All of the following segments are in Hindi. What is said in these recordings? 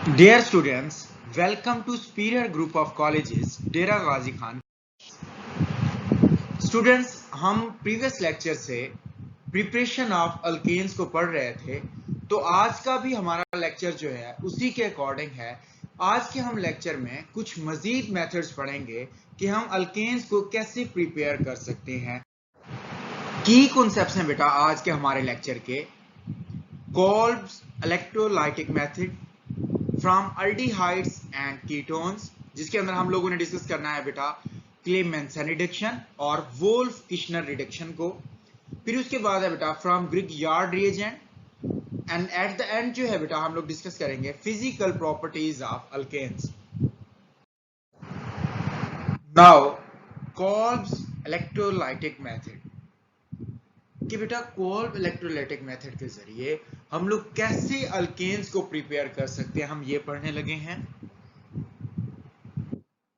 Dear students, welcome to Superior Group of Colleges, Dera Ghazi Khan. Students, हम प्रीवियस लेक्चर से प्रिपरेशन ऑफ अल्केन्स को पढ़ रहे थे, तो आज का भी हमारा लेक्चर जो है उसी के अकॉर्डिंग है। आज के हम लेक्चर में कुछ मजीद मेथड्स पढ़ेंगे कि हम अल्केन्स को कैसे प्रिपेयर कर सकते हैं। की कॉन्सेप्ट्स हैं बेटा आज के हमारे लेक्चर के। Kolbe's electrolytic method from aldehydes and ketones, जिसके अंदर हम लोगों ने डिस्कस करना है बेटा क्लेमेंसन रिडक्शन और वोल्फ किशनर रिडक्शन को। फिर उसके बाद है बेटा from Grignard reagent, and at the end जो है बेटा हम लोग डिस्कस करेंगे physical properties of alkanes. Now Kolbe's electrolytic method कि बेटा कोल्ब इलेक्ट्रोलाइटिक मेथड के जरिए हम लोग कैसे अल्केन्स को प्रिपेयर कर सकते हैं, हम ये पढ़ने लगे हैं।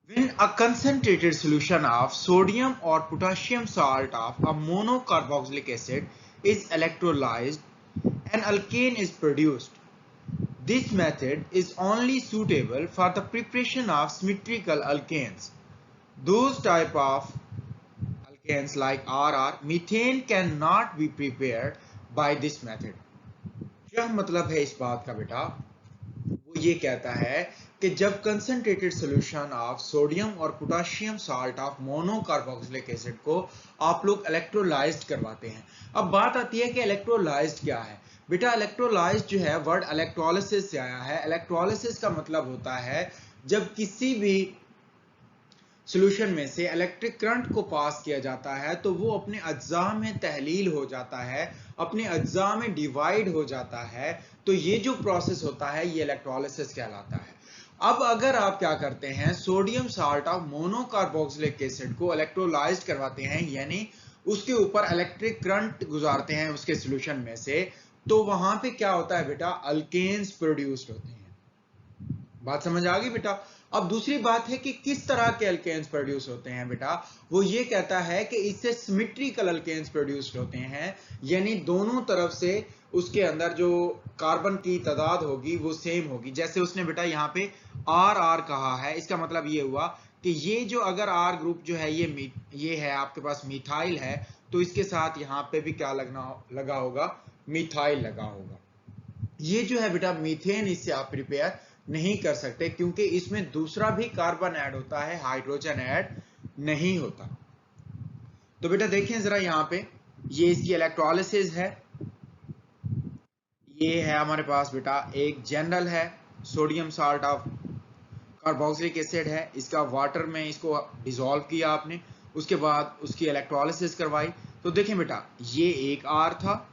When a concentrated solution of sodium or potassium salt of a monocarboxylic acid is electrolyzed, an alkane is produced. This method is only suitable for the preparation of symmetrical alkanes. Those type of alkanes like RR, methane cannot be prepared by this method. क्या मतलब है इस बात का बेटा? वो ये कहता है कि जब कंसंट्रेटेड सॉल्यूशन ऑफ सोडियम और potassium salt of monocarboxylic acid को आप लोग इलेक्ट्रोलाइज्ड करवाते हैं। अब बात आती है कि इलेक्ट्रोलाइज्ड क्या है बेटा। इलेक्ट्रोलाइज्ड जो है वर्ड इलेक्ट्रोलिसिस से आया है। इलेक्ट्रोलिसिस का मतलब होता है जब किसी भी सॉल्यूशन में से इलेक्ट्रिक करंट को पास किया जाता है तो वो अपने अज्जा में तहलील हो जाता है, अपने अज्जा में डिवाइड हो जाता है। तो ये जो प्रोसेस होता है ये इलेक्ट्रोलिसिस कहलाता है। अब अगर आप क्या करते हैं, sodium salt of monocarboxylic acid को इलेक्ट्रोलाइज्ड करवाते हैं, यानी उसके ऊपर इलेक्ट्रिक करंट गुजारते हैं उसके सॉल्यूशन में से, तो वहां पे क्या होता है बेटा, अल्केन्स प्रोड्यूस्ड होते हैं। बात समझ आ गई बेटा। अब दूसरी बात है कि किस तरह के अल्केन्स प्रोड्यूस होते हैं बेटा। वो ये कहता है कि इससे सिमेट्रिकल अल्केन्स प्रोड्यूस्ड होते हैं, यानी दोनों तरफ से उसके अंदर जो कार्बन की तादाद होगी वो सेम होगी। जैसे उसने बेटा यहाँ पे आर आर कहा है, इसका मतलब ये हुआ कि ये जो अगर आर ग्रुप जो है ये है आपके पास मिथाइल है, तो इसके साथ यहाँ पे भी क्या लगा होगा, मिथाइल लगा होगा। ये जो है बेटा मीथेन, इससे आप प्रिपेयर नहीं कर सकते क्योंकि इसमें दूसरा भी कार्बन ऐड होता है, हाइड्रोजन ऐड नहीं होता। तो बेटा देखें जरा यहाँ पे, ये इसकी इलेक्ट्रोलिसिस है। ये है हमारे पास बेटा एक जनरल है, sodium salt of carboxylic acid है, इसका वाटर में इसको डिसॉल्व किया आपने, उसके बाद उसकी इलेक्ट्रोलिसिस करवाई। तो देखें बेटा ये एक आर था,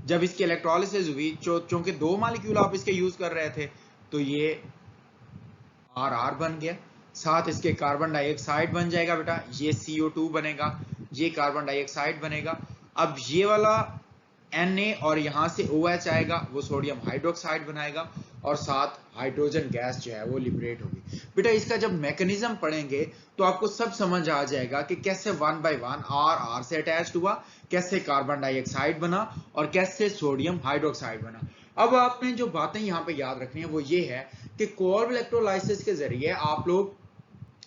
जब इसकी इलेक्ट्रोलिसिस हुई चूंकि दो मॉलिक्यूल आप इसके यूज कर रहे थे तो ये आर आर बन गया, साथ इसके कार्बन डाइऑक्साइड बन जाएगा बेटा, ये CO2 बनेगा, ये कार्बन डाइऑक्साइड बनेगा। अब ये वाला Na और यहां से OH आएगा, वो सोडियम हाइड्रोक्साइड बनाएगा और साथ हाइड्रोजन गैस जो है वो लिबरेट होगी। बेटा इसका जब मैकेनिज्म पढ़ेंगे तो आपको सब समझ आ जाएगा कि कैसे one by one R R से अटैच्ड हुआ, कैसे कार्बन डाइऑक्साइड बना और कैसे सोडियम हाइड्रोक्साइड बना। अब आपने जो बातें यहाँ पे याद रखनी है वो ये है कि कोल्ब इलेक्ट्रोलाइसिस के जरिए आप लोग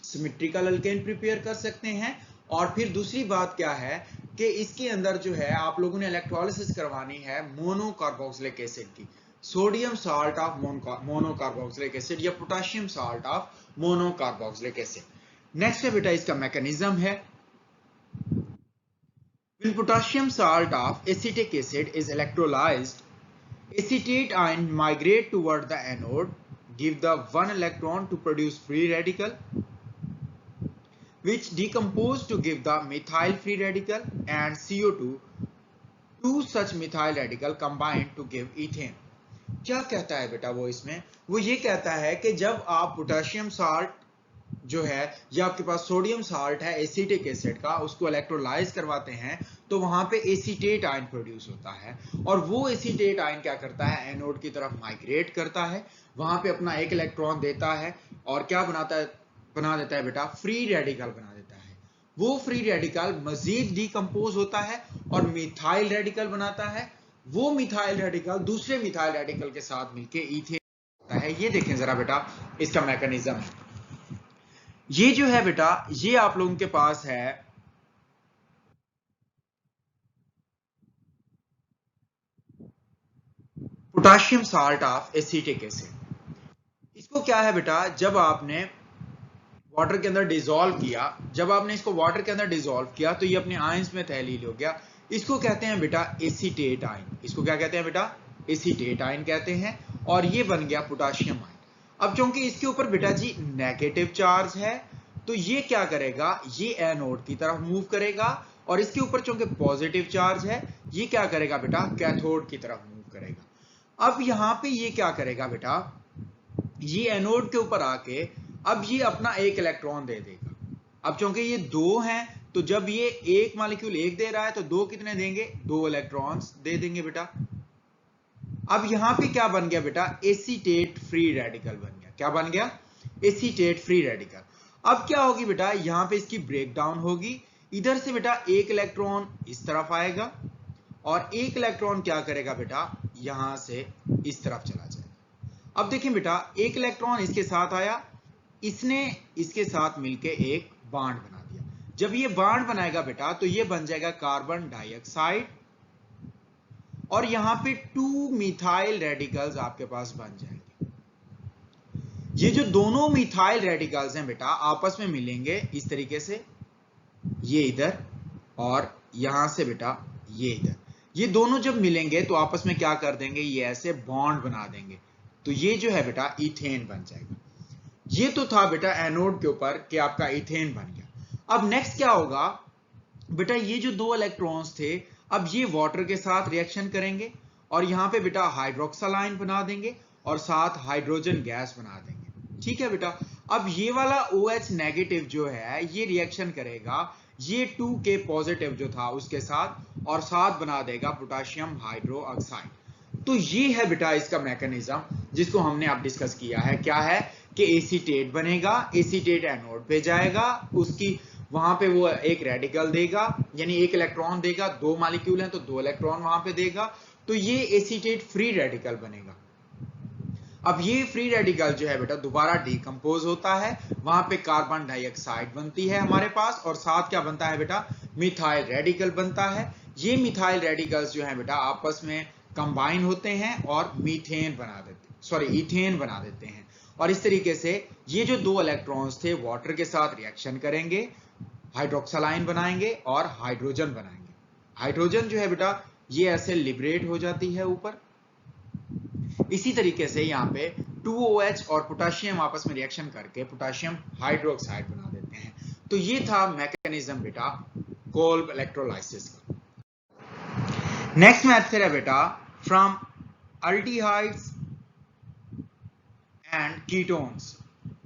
सिमेट्रिकल अल्केन प्रिपेयर कर सकते हैं। और फिर दूसरी बात क्या है कि इसके अंदर जो है आप लोगों ने इलेक्ट्रोलिसिस करवानी है मोनोकार्बोक्सिलिक एसिड की, sodium salt of monocarboxylic acid या potassium salt of monocarboxylic acid. Next है बेटा इसका मैकेनिज्म है। When potassium salt of acetic acid is electrolyzed, acetate ion migrate toward the anode, give the one electron to produce free radical, which decompose to give the methyl free radical and CO2. Two such methyl radical combine to give ethane. क्या कहता है बेटा वो इसमें, वो ये कहता है कि जब आप पोटेशियम साल्ट जो है या आपके पास सोडियम साल्ट है एसिटिक एसिड का, उसको इलेक्ट्रोलाइज करवाते हैं तो वहां पे एसीटेट आयन प्रोड्यूस होता है और वो एसीटेट आयन क्या करता है, एनोड की तरफ माइग्रेट करता है, वहां पे अपना एक इलेक्ट्रॉन देता है और क्या बना देता है बेटा, फ्री रेडिकल बना देता है। वो फ्री रेडिकल मजीद डिकम्पोज होता है और मिथाइल रेडिकल बनाता है। वो मिथाइल रेडिकल दूसरे मिथाइल रेडिकल के साथ मिलकर ईथेन होता है, है, ये देखें जरा बेटा इसका मैकेनिज्म। ये जो है बेटा, ये आप लोगों के पास है potassium salt of acetic acid. इसको क्या है बेटा, जब आपने वाटर के अंदर डिसॉल्व किया, जब आपने इसको वाटर के अंदर डिसॉल्व किया तो ये अपने आयंस में तहलील हो गया। इसको कहते हैं बेटा एसीटेट आयन। इसको क्या कहते हैं बेटा, एसीटेट आयन कहते हैं। और ये बन गया पोटाशियम आयन। अब चूंकि इसके ऊपर बेटा जी नेगेटिव चार्ज है, तो ये क्या करेगा, ये एनोड की तरफ मूव करेगा। और इसके ऊपर चूंकि पॉजिटिव चार्ज है, ये क्या करेगा बेटा, कैथोड की तरफ मूव करेगा। अब यहां पे ये क्या करेगा बेटा, ये एनोड के ऊपर आके अब ये अपना एक इलेक्ट्रॉन दे देगा। अब चूंकि ये दो हैं, तो जब ये एक मॉलिक्यूल एक दे रहा है तो दो कितने देंगे, दो इलेक्ट्रॉन्स दे देंगे बेटा। अब यहां पे क्या बन गया बेटा, एसीटेट फ्री रेडिकल बन गया। क्या बन गया, एसीटेट फ्री रेडिकल। अब क्या होगी बेटा, यहां पे इसकी ब्रेकडाउन होगी। इधर से बेटा एक इलेक्ट्रॉन इस तरफ आएगा और एक इलेक्ट्रॉन क्या करेगा बेटा, यहां से इस तरफ चला जाएगा। अब देखें बेटा, एक इलेक्ट्रॉन इसके साथ आया, इसने इसके साथ मिलके एक बॉन्ड बना दिया। जब ये बॉन्ड बनाएगा बेटा, तो ये बन जाएगा कार्बन डाइऑक्साइड। और यहां पे 2 मिथाइल रेडिकल्स आपके पास बन जाएंगे। ये जो दोनों मिथाइल रेडिकल्स हैं बेटा, आपस में मिलेंगे इस तरीके से, ये इधर और यहां से बेटा ये इधर। ये दोनों जब मिलेंगे तो आपस में क्या कर देंगे, ये ऐसे बॉन्ड बना देंगे। तो ये जो है बेटा इथेन बन जाएगा। ये तो था बेटा एनोड के ऊपर कि आपका इथेन बन गया। अब नेक्स्ट क्या होगा बेटा, ये जो दो इलेक्ट्रॉन्स थे, अब ये वाटर के साथ रिएक्शन करेंगे और यहां पे बेटा हाइड्रोक्सिल आयन बना देंगे और साथ हाइड्रोजन गैस बना देंगे। ठीक है बेटा। अब ये वाला OH नेगेटिव जो है, ये रिएक्शन करेगा ये 2K पॉजिटिव जो था उसके साथ, और साथ बना देगा पोटाशियम हाइड्रोक्साइड। तो ये है बेटा इसका मैकेनिज्म जिसको हमने अब डिस्कस किया है। क्या है कि एसीटेट बनेगा, एसीटेट एनोड पे जाएगा, उसकी वहां पे वो एक रेडिकल देगा, यानी एक इलेक्ट्रॉन देगा, दो मॉलिक्यूल हैं तो दो इलेक्ट्रॉन वहां पे देगा, तो ये एसीटेट फ्री रेडिकल बनेगा। अब ये फ्री रेडिकल जो है बेटा दोबारा डिकम्पोज होता है, वहां पे कार्बन डाइऑक्साइड बनती है हमारे पास, और साथ क्या बनता है बेटा, मिथाइल रेडिकल बनता है। ये मिथाइल रेडिकल्स जो है बेटा आपस में कंबाइन होते हैं और मीथेन बना देते, इथेन बना देते हैं। और इस तरीके से ये जो दो इलेक्ट्रॉन्स थे वाटर के साथ रिएक्शन करेंगे, हाइड्रोक्सिल आयन बनाएंगे और हाइड्रोजन बनाएंगे। हाइड्रोजन जो है बेटा ये ऐसे लिबरेट हो जाती है ऊपर। इसी तरीके से यहाँ पे 2OH और पोटाशियम आपस में रिएक्शन करके पोटाशियम हाइड्रोक्साइड बना देते हैं। तो ये था मैकेनिज्म बेटा कोल्ब इलेक्ट्रोलाइसिस का। नेक्स्ट मेथड है बेटा from aldehydes and ketones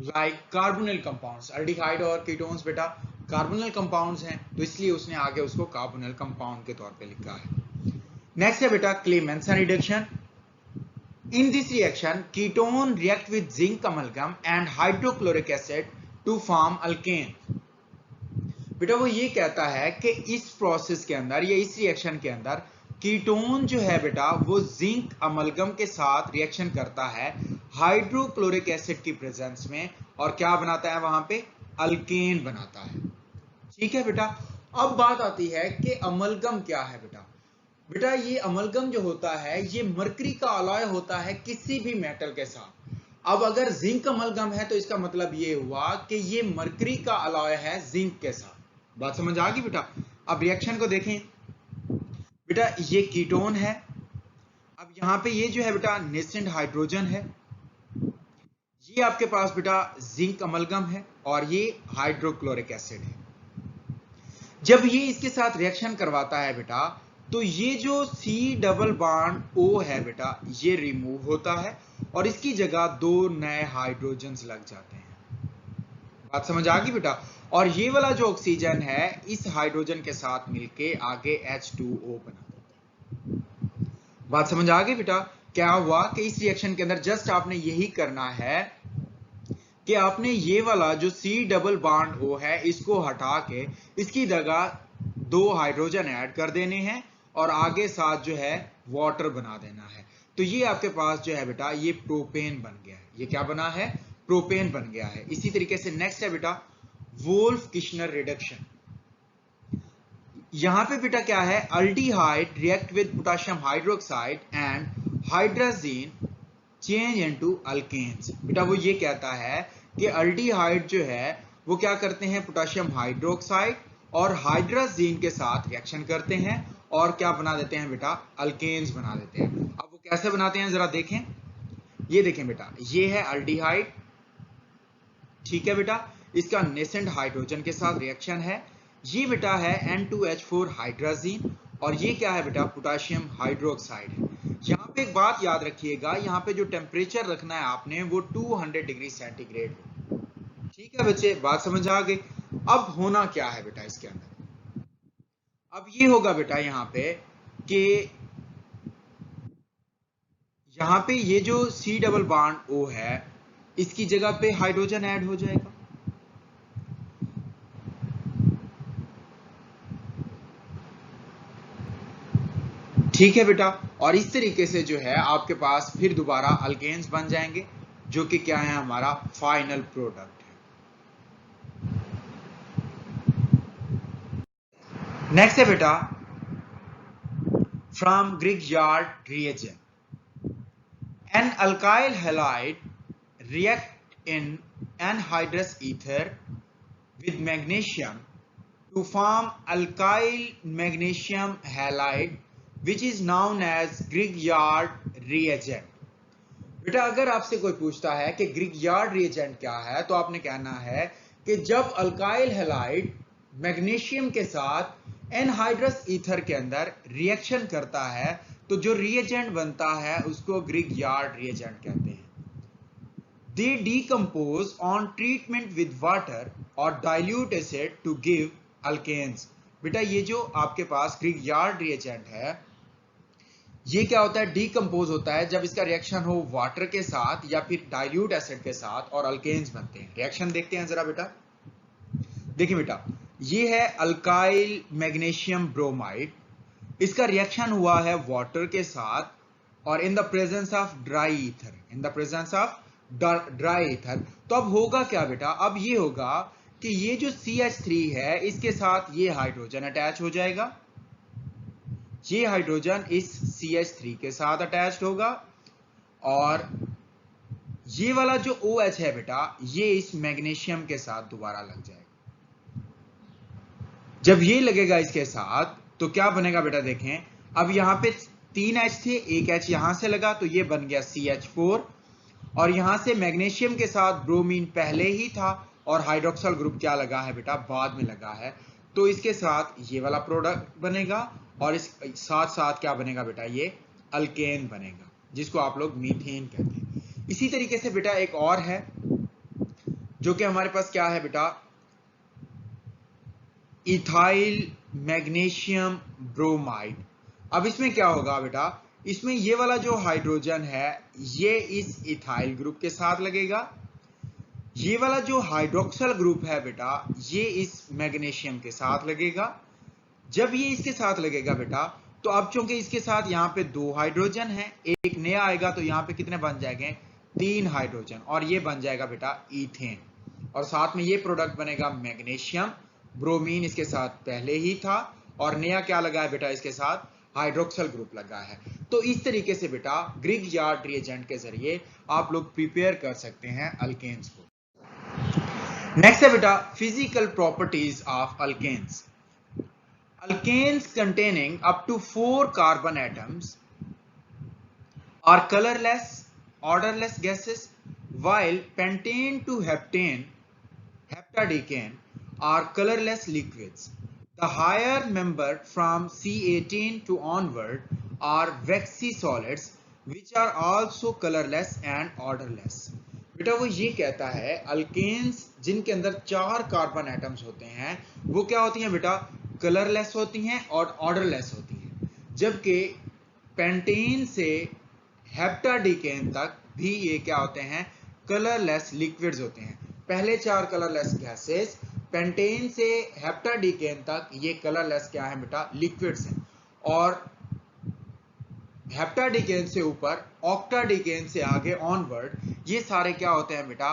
like carbonyl compounds. Aldehyde और कीटोन्स बेटा कार्बोनिल कंपाउंड्स हैं, तो इसलिए उसने आगे उसको कार्बोनिल कंपाउंड के तौर पे लिखा है। नेक्स्ट है बेटा Clemmensen reduction. In this reaction, ketone react with zinc amalgam and hydrochloric acid to form alkane. बेटा वो ये कहता है कि इस प्रोसेस के अंदर या इस रिएक्शन के अंदर कीटोन जो है बेटा वो जिंक अमलगम के साथ रिएक्शन करता है हाइड्रोक्लोरिक एसिड की प्रेजेंस में, और क्या बनाता है वहां पे, अल्केन बनाता है। ठीक है बेटा। अब बात आती है कि अमलगम क्या है बेटा। बेटा ये अमलगम जो होता है ये मरकरी का अलॉय होता है किसी भी मेटल के साथ। अब अगर जिंक अमलगम है तो इसका मतलब ये हुआ कि ये मरकरी का अलॉय है जिंक के साथ। बात समझ आ गई बेटा। अब रिएक्शन को देखें बेटा, ये कीटोन है। अब यहां पे ये जो है बेटा नेसेंट हाइड्रोजन है, ये आपके पास बेटा जिंक अमलगम है, और ये हाइड्रोक्लोरिक एसिड है। जब ये इसके साथ रिएक्शन करवाता है बेटा, तो ये जो C डबल बॉन्ड O है बेटा ये रिमूव होता है और इसकी जगह दो नए हाइड्रोजन्स लग जाते हैं। बात समझ आ गई बेटा। और ये वाला जो ऑक्सीजन है इस हाइड्रोजन के साथ मिलके आगे H2O बना देता है। बात समझ आ गई बेटा। क्या हुआ कि इस रिएक्शन के अंदर जस्ट आपने यही करना है कि आपने ये वाला जो C डबल बॉन्ड O है इसको हटा के इसकी जगह दो हाइड्रोजन ऐड कर देने हैं और आगे साथ जो है वाटर बना देना है। तो ये आपके पास जो है बेटा ये प्रोपेन बन गया है। ये क्या बना है? प्रोपेन बन गया है। इसी तरीके से नेक्स्ट है बेटा वोल्फ किश्नर रिडक्शन। यहां पे बेटा क्या है? Aldehyde react with potassium hydroxide and hydrazine change into alkanes. बेटा वो ये कहता है कि अल्डिहाइड जो है वो क्या करते हैं? पोटेशियम हाइड्रोक्साइड और हाइड्राजीन के साथ रिएक्शन करते हैं और क्या बना देते हैं बेटा? अल्केन्स बना देते हैं। अब वो कैसे बनाते हैं जरा देखें। ये देखें बेटा, ये है अल्डिहाइड, ठीक है बेटा, इसका नेसेंट हाइड्रोजन के साथ रिएक्शन है। ये बेटा है N2H4 हाइड्राजीन और ये क्या है बेटा? पोटेशियम हाइड्रोक्साइड है। यहाँ पे एक बात याद रखिएगा, यहाँ पे जो टेम्परेचर रखना है आपने वो 200 डिग्री सेंटीग्रेड। ठीक है बच्चे, बात समझ आ गई। अब होना क्या है बेटा इसके अंदर? अब ये होगा बेटा यहाँ पे कि यहाँ पे ये जो C डबल बॉन्ड O है इसकी जगह पे हाइड्रोजन ऐड हो जाएगा। ठीक है बेटा, और इस तरीके से जो है आपके पास फिर दोबारा अल्केन्स बन जाएंगे जो कि क्या है? हमारा फाइनल प्रोडक्ट है। नेक्स्ट है बेटा from Grignard reagent, an alkyl halide react in anhydrous ether with magnesium to form alkyl magnesium halide which is known as Grignard reagent। बेटा अगर आपसे कोई पूछता है कि ग्रिग्यार्ड रिएजेंट क्या है तो आपने कहना है कि जब अल्काइल हैलाइड मैग्नीशियम के साथ एनहाइड्रस ईथर के अंदर रिएक्शन करता है तो जो रिएजेंट बनता है उसको ग्रिग्यार्ड रिएजेंट कहते हैं। They decompose on treatment with water or dilute acid to give alkanes। बेटा ये जो आपके पास ग्रिग्यार्ड रिएजेंट है ये क्या होता है? डीकंपोज होता है जब इसका रिएक्शन हो वाटर के साथ या फिर डाइल्यूट एसिड के साथ और अल्केन्स बनते हैं। रिएक्शन देखते हैं जरा बेटा। देखिए बेटा ये है अल्काइल मैग्नीशियम ब्रोमाइड, इसका रिएक्शन हुआ है वाटर के साथ और in the presence of dry ether, in the presence of dry ether. तो अब होगा क्या बेटा? अब ये होगा कि ये जो CH3 है इसके साथ ये हाइड्रोजन अटैच हो जाएगा, ये हाइड्रोजन इस CH3 के साथ अटैच्ड होगा और ये वाला जो OH है बेटा ये इस मैग्नीशियम के साथ दोबारा लग जाएगा। जब ये लगेगा इसके साथ तो क्या बनेगा बेटा? देखें, अब यहाँ पे 3 H थे, एक H यहां से लगा तो ये बन गया CH4 और यहां से मैग्नीशियम के साथ ब्रोमीन पहले ही था और हाइड्रोक्सल ग्रुप क्या लगा है बेटा? बाद में लगा है। तो इसके साथ ये वाला प्रोडक्ट बनेगा और इस साथ साथ क्या बनेगा बेटा? ये अल्केन बनेगा जिसको आप लोग मीथेन कहते हैं। इसी तरीके से बेटा एक और है जो कि हमारे पास क्या है बेटा? Ethyl magnesium bromide. अब इसमें क्या होगा बेटा? इसमें ये वाला जो हाइड्रोजन है ये इस इथाइल ग्रुप के साथ लगेगा, ये वाला जो हाइड्रोक्सल ग्रुप है बेटा ये इस मैग्नीशियम के साथ लगेगा। जब ये इसके साथ लगेगा बेटा तो अब चूंकि इसके साथ यहाँ पे 2 हाइड्रोजन है, एक नया आएगा तो यहाँ पे कितने बन जाएंगे? 3 हाइड्रोजन और ये बन जाएगा बेटा ईथेन और साथ में ये प्रोडक्ट बनेगा मैग्नीशियम, ब्रोमीन इसके साथ पहले ही था और नया क्या लगा है बेटा? इसके साथ हाइड्रोक्सल ग्रुप लगा है। तो इस तरीके से बेटा ग्रिग्यार्ड रिएजेंट के जरिए आप लोग प्रिपेयर कर सकते हैं अल्केन्स को। नेक्स्ट है बेटा physical properties of alkanes. Alkanes containing up to 4 carbon atoms are colorless, odorless gases, while pentane to heptane, heptadecane are colorless liquids. The higher member from C18 to onward are waxy solids, which are also colorless and odorless। बेटा वो ये कहता है अल्केन्स जिनके अंदर 4 कार्बन एटम्स होते हैं वो क्या होती हैं बेटा? कलरलेस होती हैं और ऑर्डरलेस होती हैं, जबकि पेंटेन से हेप्टाडीकेन तक भी ये क्या होते हैं? कलरलेस लिक्विड्स होते हैं। पहले 4 कलरलेस गैसेस, पेंटेन से हेप्टाडीकेन तक ये कलरलेस क्या है बेटा? लिक्विड्स हैं और हेप्टाडिकेन से ऊपर, ऑक्टाडिकेन से आगे ऑनवर्ड, ये सारे क्या होते हैं बेटा,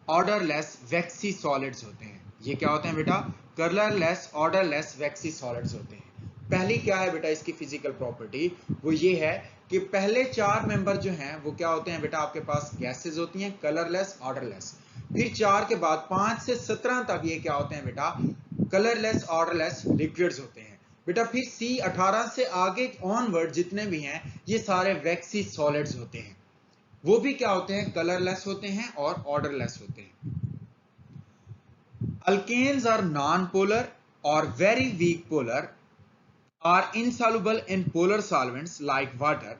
ऑर्डरलेस वैक्सी सॉलिड्स होते हैं। ये क्या होते हैं बेटा, कलरलेस ऑर्डरलेस वैक्सी सॉलिड्स होते हैं। पहली क्या है बेटा इसकी फिजिकल प्रॉपर्टी, वो ये है कि पहले 4 मेंबर जो हैं वो क्या होते हैं बेटा, आपके पास गैसेस होती हैं, कलरलेस ऑर्डरलेस। फिर 4 के बाद 5 से 17 तक ये क्या होते हैं बेटा, कलरलेस ऑर्डरलेस लिक्विड्स होते हैं बेटा। फिर C18 से आगे ऑनवर्ड जितने भी हैं ये सारे वैक्सी सॉलिड्स होते हैं, वो भी क्या होते हैं, कलरलेस होते हैं और ऑर्डरलेस होते हैं। Alkanes are non-polar or very weak polar, are insoluble in polar solvents like water,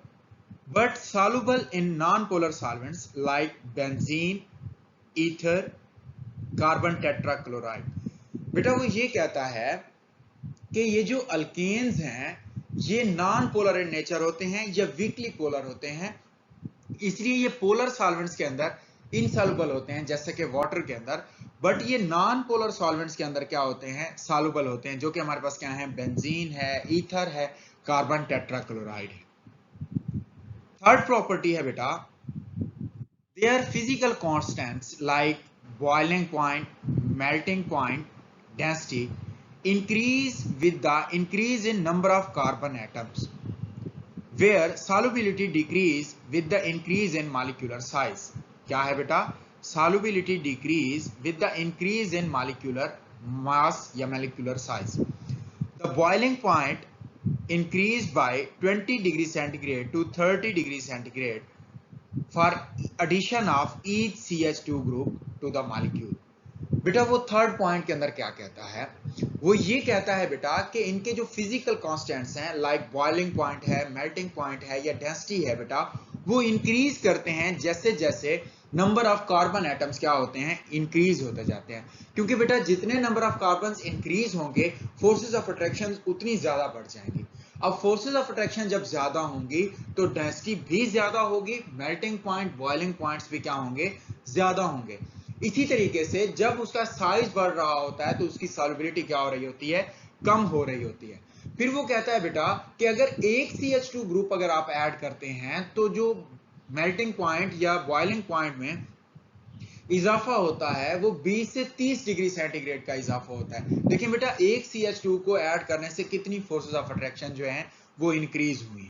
but soluble in non-polar solvents like benzene, ether, carbon tetrachloride। बेटा वो ये कहता है कि ये जो अल्केन्स हैं ये नॉन पोलर इन नेचर होते हैं या वीकली पोलर होते हैं, इसलिए ये पोलर सॉल्वेंट्स के अंदर इनसॉल्युबल होते हैं जैसे कि वाटर के अंदर, बट ये नॉन पोलर सॉल्वेंट्स के अंदर क्या होते हैं, सॉल्युबल होते हैं, जो कि हमारे पास क्या है, बेंजीन है, ईथर है, कार्बन टेट्राक्लोराइड है। थर्ड प्रॉपर्टी है बेटा, their physical constants like boiling point, melting point, density increase with the increase in number of carbon atoms, where solubility decrease with the increase in molecular size। क्या है बेटा, solubility decrease with the increase in molecular mass या molecular size। The boiling point increased by 20 degree centigrade to 30 degree centigrade for addition of each CH2 group to the molecule। बेटा वो थर्ड पॉइंट के अंदर क्या कहता है, वो ये कहता है बेटा कि इनके जो फिजिकल कांस्टेंट्स हैं लाइक बॉइलिंग पॉइंट है, मेल्टिंग पॉइंट है या डेंसिटी है बेटा, वो इंक्रीज करते हैं जैसे जैसे नंबर ऑफ कार्बन एटम्स क्या होते हैं, इंक्रीज होते जाते हैं। क्योंकि बेटा जितने नंबर ऑफ कार्बन इंक्रीज होंगे फोर्सेस ऑफ अट्रैक्शन उतनी ज्यादा बढ़ जाएंगी। अब फोर्सेस ऑफ अट्रैक्शन जब ज्यादा होंगी तो डेंसिटी भी ज्यादा होगी, मेल्टिंग पॉइंट, बॉइलिंग पॉइंट्स भी क्या होंगे, ज्यादा होंगे। इसी तरीके से जब उसका साइज बढ़ रहा होता है तो उसकी सॉल्युबिलिटी क्या हो रही होती है, कम हो रही होती है। फिर वो कहता है बेटा कि अगर एक CH2 ग्रुप अगर आप ऐड करते हैं तो जो मेल्टिंग पॉइंट या बॉइलिंग पॉइंट में इजाफा होता है वो 20 से 30 डिग्री सेंटीग्रेड का इजाफा होता है। लेकिन बेटा एक CH2 को ऐड करने से कितनी फोर्सेस ऑफ अट्रैक्शन जो है वो इंक्रीज हुई।